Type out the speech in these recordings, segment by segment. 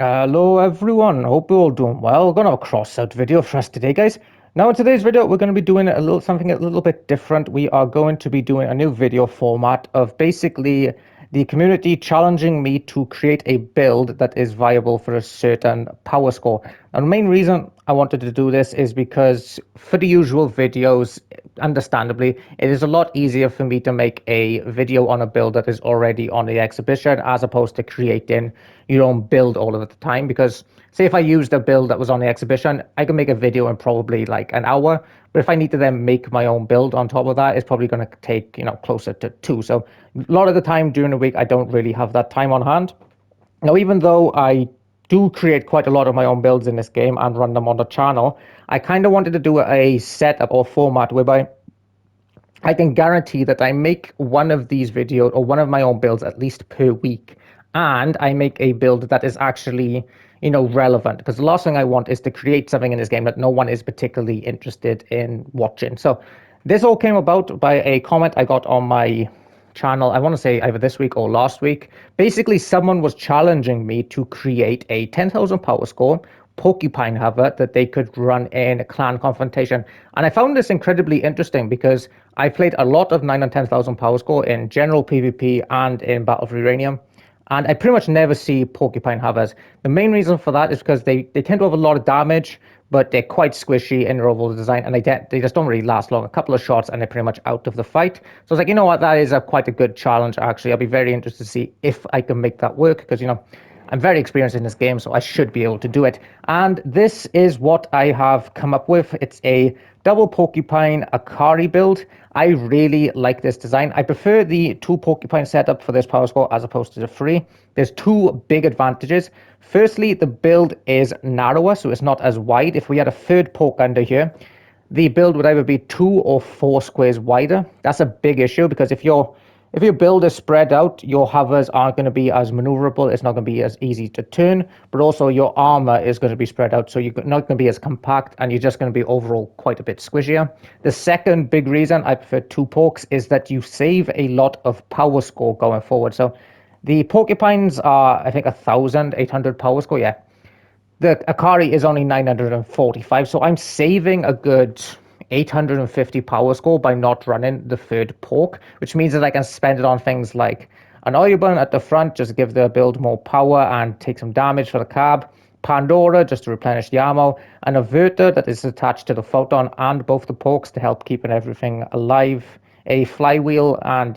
Hello everyone, hope you're all doing well. We're gonna have a Crossout video for us today, guys. Now in today's video, we're gonna be doing something a little bit different. We are going to be doing a new video format of basically the community challenging me to create a build that is viable for a certain power score. Now the main reason I wanted to do this is because for the usual videos, understandably, it is a lot easier for me to make a video on a build that is already on the exhibition as opposed to creating your own build all of the time. Because say if I used a build that was on the exhibition, I can make a video in probably like an hour. But if I need to then make my own build on top of that, it's probably going to take, closer to two. So a lot of the time during the week, I don't really have that time on hand. Now, even though I do create quite a lot of my own builds in this game and run them on the channel, I kind of wanted to do a setup or format whereby I can guarantee that I make one of these videos or one of my own builds at least per week. And I make a build that is actually, relevant. Because the last thing I want is to create something in this game that no one is particularly interested in watching. So this all came about by a comment I got on my channel. I want to say either this week or last week. Basically, someone was challenging me to create a 10,000 power score porcupine hover that they could run in a clan confrontation. And I found this incredibly interesting because I played a lot of 9 and 10,000 power score in general PvP and in Battle for Uranium. And I pretty much never see porcupine hovers. The main reason for that is because they tend to have a lot of damage, but they're quite squishy in their overall design, and they just don't really last long. A couple of shots, and they're pretty much out of the fight. So I was like, you know what, that is quite a good challenge, actually. I'll be very interested to see if I can make that work, because, I'm very experienced in this game, so I should be able to do it. And this is what I have come up with. It's a double porcupine Akari build. I really like this design. I prefer the two porcupine setup for this power score as opposed to the three. There's two big advantages. Firstly, the build is narrower, so it's not as wide. If we had a third pork under here, the build would either be 2 or 4 squares wider. That's a big issue because if your build is spread out, your hovers aren't going to be as maneuverable. It's not going to be as easy to turn, but also your armor is going to be spread out, so you're not going to be as compact, and you're just going to be overall quite a bit squishier. The second big reason I prefer two porks is that you save a lot of power score going forward. So the porcupines are, I think, 1,800 power score. Yeah, the Akari is only 945, so I'm saving a good 850 power score by not running the third pork, which means that I can spend it on things like an Oilburn at the front, just to give the build more power and take some damage for the cab, Pandora, just to replenish the ammo, an Averter that is attached to the Photon and both the porks to help keeping everything alive, a flywheel, and,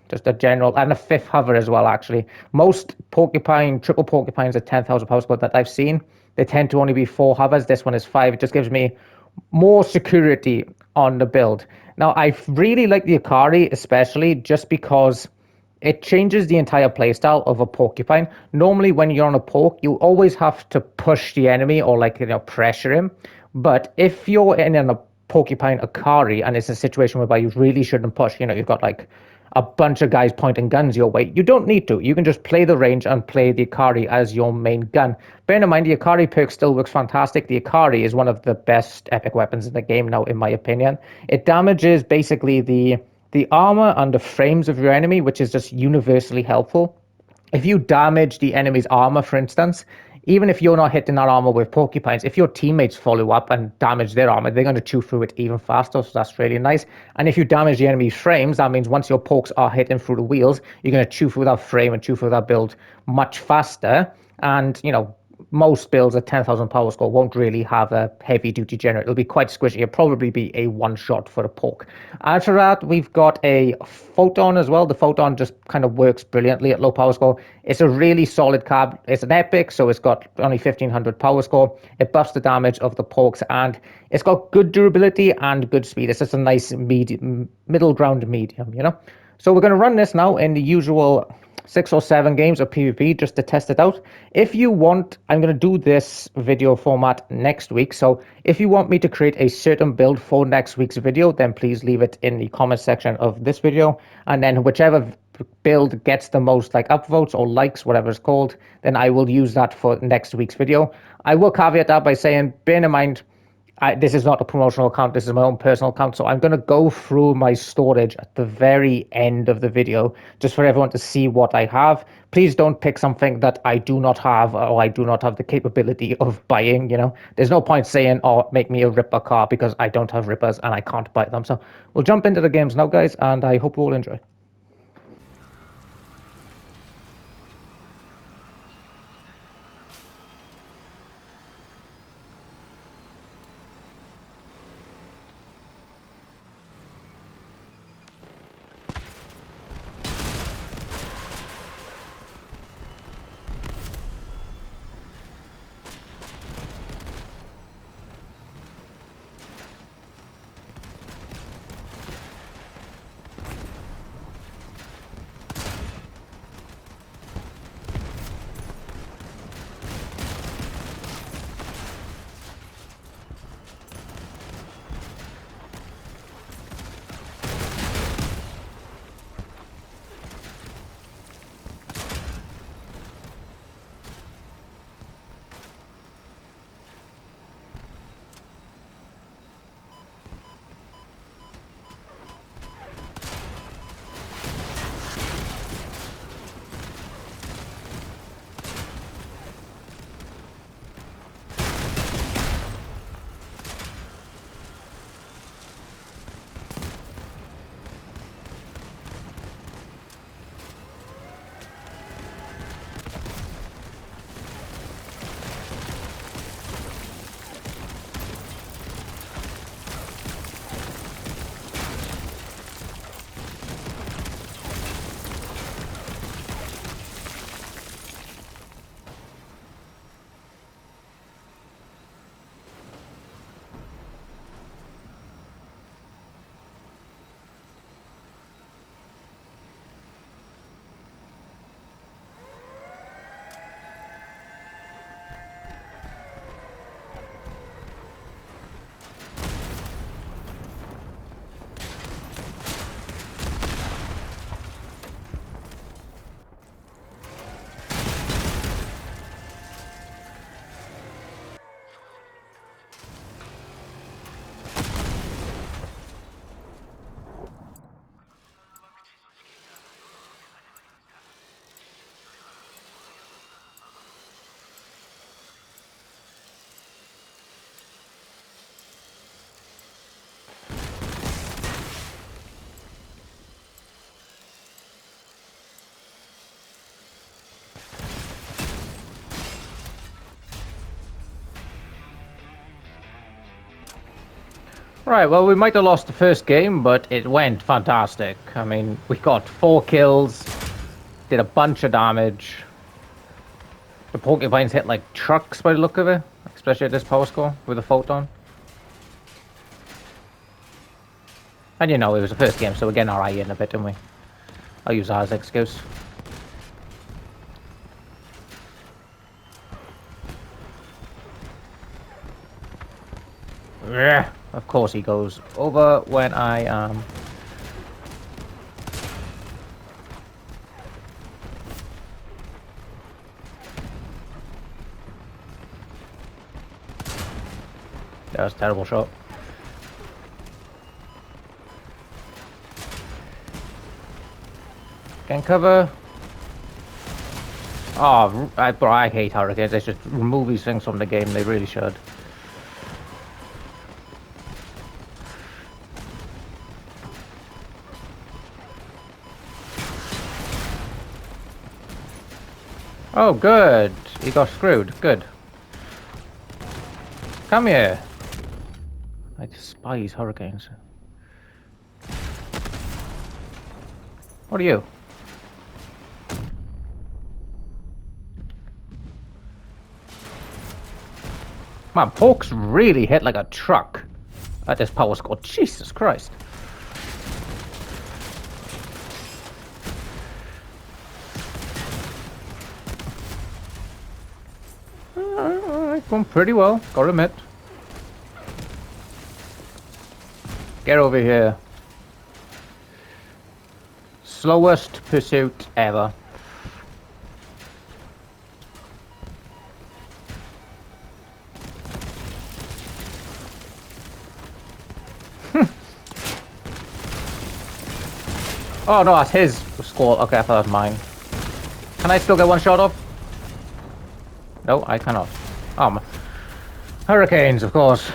just a general, and a fifth hover as well, actually. Most triple porcupines at 10,000 power score that I've seen, they tend to only be 4 hovers. This one is 5. It just gives me more security on the build. Now, I really like the Akari, especially just because it changes the entire playstyle of a porcupine. Normally, when you're on a pork, you always have to push the enemy or pressure him. But if you're in a porcupine Akari and it's a situation whereby you really shouldn't push, you've got like a bunch of guys pointing guns your way, you don't need to. You can just play the range and play the Akari as your main gun. Bear in mind, the Akari perk still works fantastic. The Akari is one of the best epic weapons in the game now, in my opinion. It damages basically the armor and the frames of your enemy, which is just universally helpful. If you damage the enemy's armor, for instance, even if you're not hitting that armor with porcupines, if your teammates follow up and damage their armor, they're going to chew through it even faster, so that's really nice. And if you damage the enemy's frames, that means once your porks are hitting through the wheels, you're going to chew through that frame and chew through that build much faster. And, most builds at 10,000 power score won't really have a heavy duty generator. It'll be quite squishy. It'll probably be a one shot for a pork. After that, we've got a Photon as well. The Photon just kind of works brilliantly at low power score. It's a really solid cab. It's an epic, so it's got only 1,500 power score. It buffs the damage of the porks, and it's got good durability and good speed. It's just a nice middle ground medium, So we're going to run this now in the usual 6 or 7 games of PvP just to test it out. If you want, I'm going to do this video format next week. So if you want me to create a certain build for next week's video, then please leave it in the comment section of this video. And then whichever build gets the most upvotes or likes, whatever it's called, then I will use that for next week's video. I will caveat that by saying, bear in mind, this is not a promotional account, this is my own personal account, so I'm going to go through my storage at the very end of the video, just for everyone to see what I have. Please don't pick something that I do not have, or I do not have the capability of buying, you know. There's no point saying, oh, make me a Ripper car, because I don't have Rippers and I can't buy them. So we'll jump into the games now, guys, and I hope you all enjoy. Right, well, we might have lost the first game, but it went fantastic. I mean, we got 4 kills, did a bunch of damage. The porcupines hit like trucks by the look of it, especially at this power score with a photon. And you know, it was the first game, so we're getting our eye in a bit, didn't we? I'll use that as an excuse. Yeah, of course he goes over when I am. That was a terrible shot. Can cover. Oh, I hate hurricanes. They should remove these things from the game. They really should. Oh, good. He got screwed. Good. Come here. I despise hurricanes. What are you? Man, Pork's really hit like a truck at this power score. Jesus Christ. Going pretty well, gotta admit. Get over here. Slowest pursuit ever. Oh no, that's his score. Okay, I thought that was mine. Can I still get one shot off? No, I cannot. Hurricanes, of course.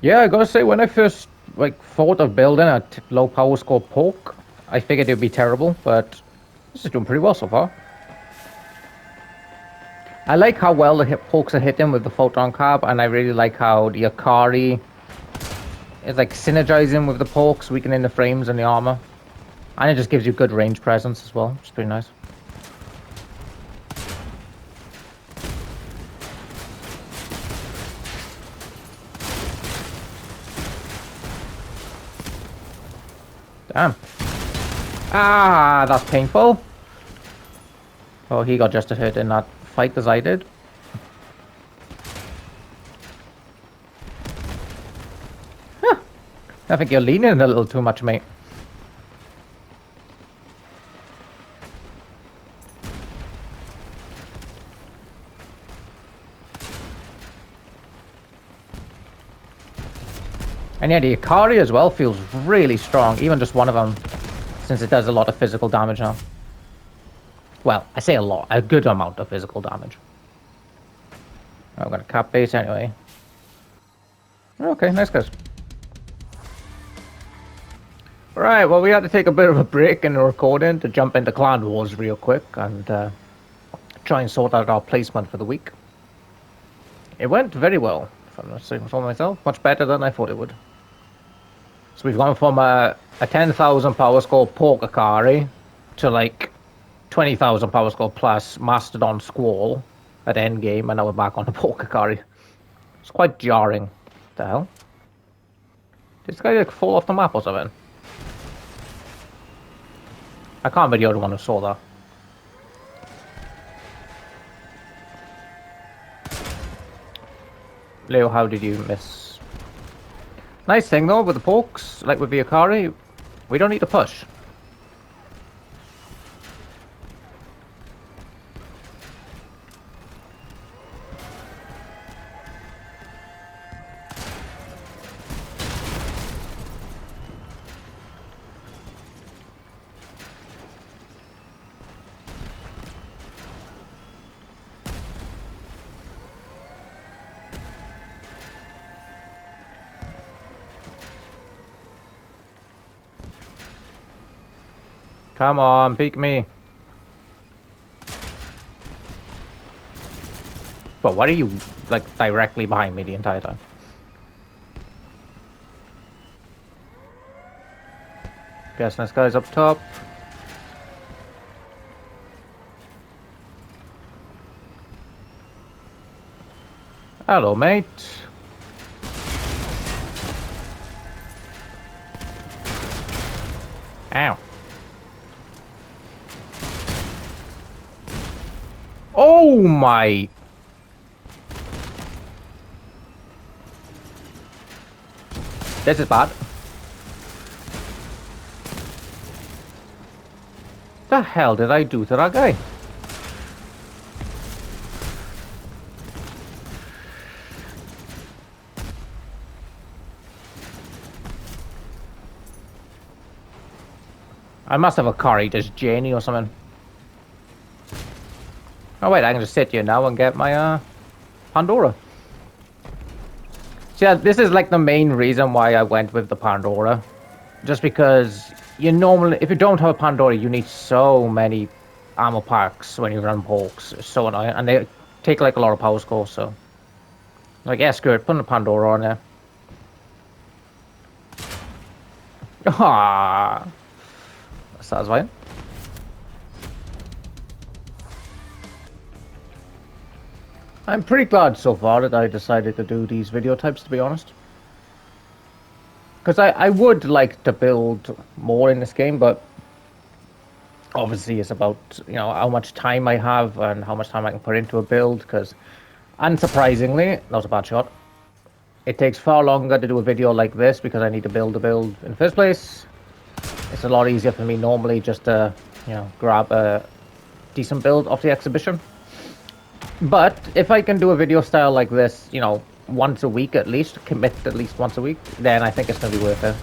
Yeah, I gotta say, when I first thought of building a low power score poke, I figured it'd be terrible, but this is doing pretty well so far. I like how well the pokes are hitting with the photon carb, and I really like how the Akari is like synergizing with the pokes, weakening the frames and the armor. And it just gives you good range presence as well, which is pretty nice. Damn. Ah, that's painful. Oh, he got just as hurt in that fight as I did. Huh. I think you're leaning a little too much, mate. And yeah, the Akari as well feels really strong, even just one of them, since it does a lot of physical damage now. Well, I say a lot, a good amount of physical damage. Oh, I'm gonna cap base anyway. Okay, nice guys. Right, well, we had to take a bit of a break in the recording to jump into Clan Wars real quick and try and sort out our placement for the week. It went very well, if I'm not saying for myself. Much better than I thought it would. So we've gone from a 10,000 power score Pork Akari to like 20,000 power score plus Mastodon Squall at endgame, and now we're back on the Pork Akari. It's quite jarring. What the hell? Did this guy like fall off the map or something? I can't be the only one who saw that. Leo, how did you miss? Nice thing though with the pokes, like with the Akari, we don't need to push. Come on, peek me. But why are you like directly behind me the entire time? Guess this guy's up top. Hello, mate. Ow. Oh my. This is bad. The hell did I do to that guy? I must have a car just Janie or something. Oh wait, I can just sit here now and get my Pandora. So yeah, this is like the main reason why I went with the Pandora. Just because you normally, if you don't have a Pandora, you need so many ammo packs when you run pokes. It's so annoying, and they take like a lot of power score, so. Like, yeah, screw it, put a Pandora on there. Ah, satisfying. I'm pretty glad so far that I decided to do these video types, to be honest. Because I would like to build more in this game, but obviously it's about, you know, how much time I have and how much time I can put into a build, because unsurprisingly, that was a bad shot. It takes far longer to do a video like this because I need to build a build in the first place. It's a lot easier for me normally just to, you know, grab a decent build off the exhibition. But if I can do a video style like this, you know, once a week at least, commit at least once a week, then I think it's going to be worth it.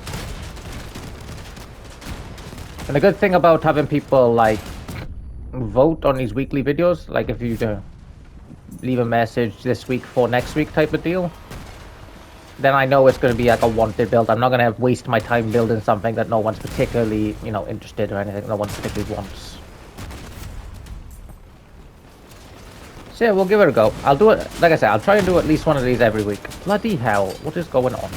And the good thing about having people like vote on these weekly videos, like if you leave a message this week for next week type of deal, then I know it's going to be like a wanted build. I'm not going to waste my time building something that no one's particularly, you know, interested or anything no one particularly wants. So yeah, we'll give it a go. I'll do it, like I said, I'll try and do at least one of these every week. Bloody hell, what is going on?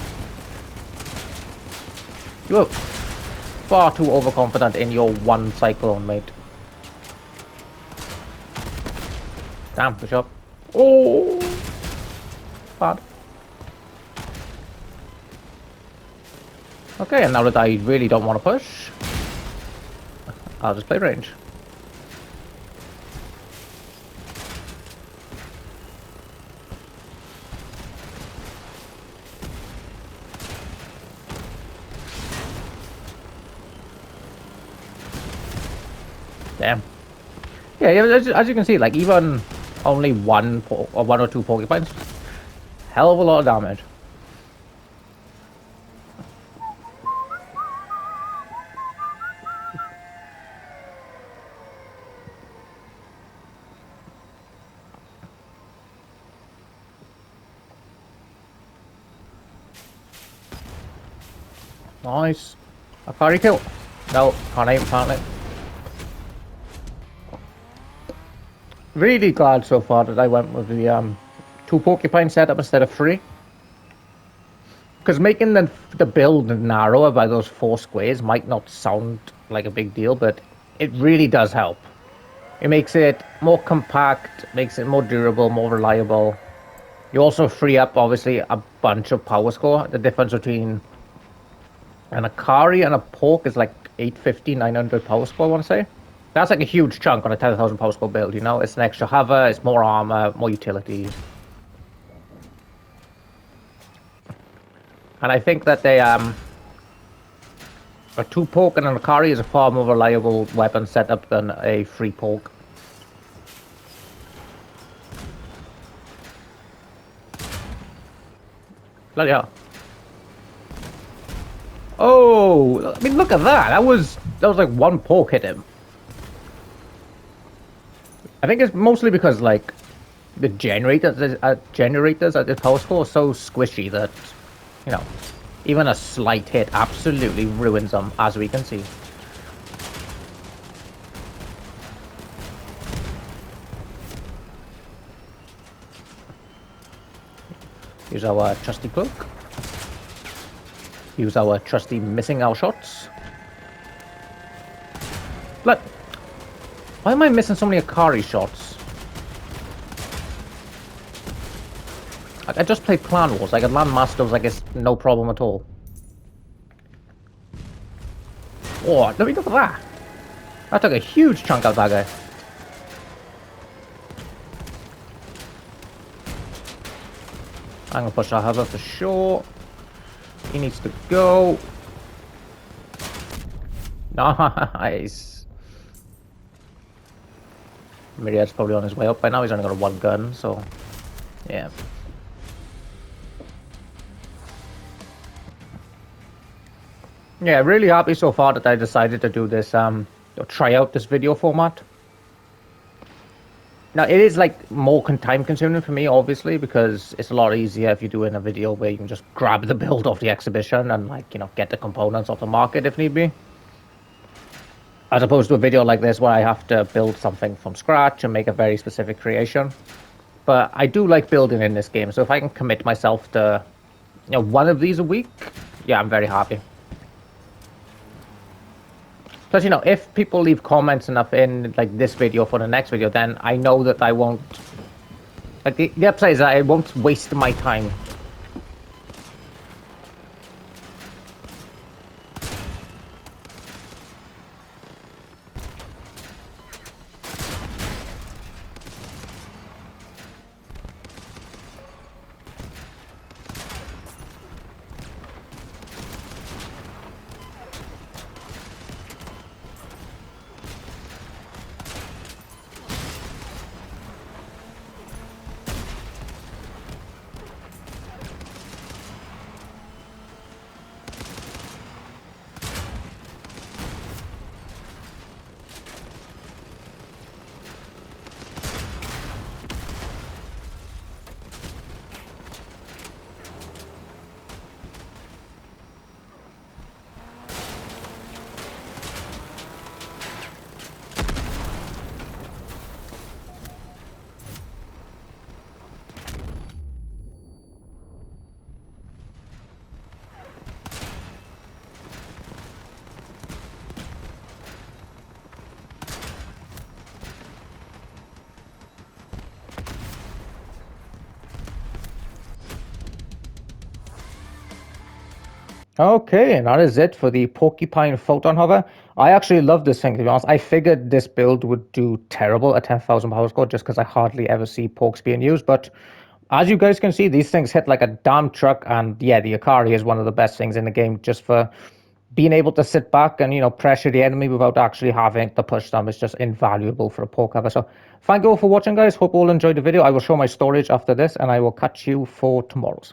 You are far too overconfident in your one cyclone, mate. Damn, push up. Oh! Bad. Okay, and now that I really don't want to push, I'll just play range. Damn. Yeah, as you can see, like even only one or two porcupines, hell of a lot of damage. Nice. A parry kill. No, can't aim apparently. Really glad so far that I went with the 2 porcupine setup instead of 3. Because making the build narrower by those 4 squares might not sound like a big deal, but it really does help. It makes it more compact, makes it more durable, more reliable. You also free up, obviously, a bunch of power score. The difference between an Akari and a Pork is like 850, 900 power score, I want to say. That's like a huge chunk on a 10,000 power score build, you know? It's an extra hover, it's more armor, more utility. And I think that a 2 Pork and an Akari is a far more reliable weapon setup than a 3 Pork. Bloody hell. Oh, I mean, look at that. That was like 1 Pork hit him. I think it's mostly because like the generators at the power score are so squishy that, you know, even a slight hit absolutely ruins them, as we can see. Use our trusty cloak. Use our trusty missing our shots. Look, why am I missing so many Akari shots? I just played Clan Wars. I could land Masters, I guess, no problem at all. Oh, let me look at that. That took a huge chunk out of that guy. I'm gonna push our hover for sure. He needs to go. Nice. Myriad's probably on his way up by now. He's only got a 1 gun, so yeah. Yeah, really happy so far that I decided to do this, try out this video format. Now, it is like more time consuming for me, obviously, because it's a lot easier if you're doing a video where you can just grab the build off the exhibition and, like, you know, get the components off the market if need be. As opposed to a video like this where I have to build something from scratch and make a very specific creation. But I do like building in this game, so if I can commit myself to, you know, 1 of these a week, yeah, I'm very happy. Plus, you know, if people leave comments enough in, like, this video for the next video, then I know that I won't... Like, the upside is that I won't waste my time. Okay, and that is it for the Porcupine Photon Hover. I actually love this thing, to be honest. I figured this build would do terrible at 10,000 power score just because I hardly ever see Porks being used. But as you guys can see, these things hit like a damn truck. And yeah, the Akari is one of the best things in the game just for being able to sit back and, pressure the enemy without actually having to push them. Is just invaluable for a Pork Hover. So thank you all for watching, guys. Hope you all enjoyed the video. I will show my storage after this, and I will catch you for tomorrow's.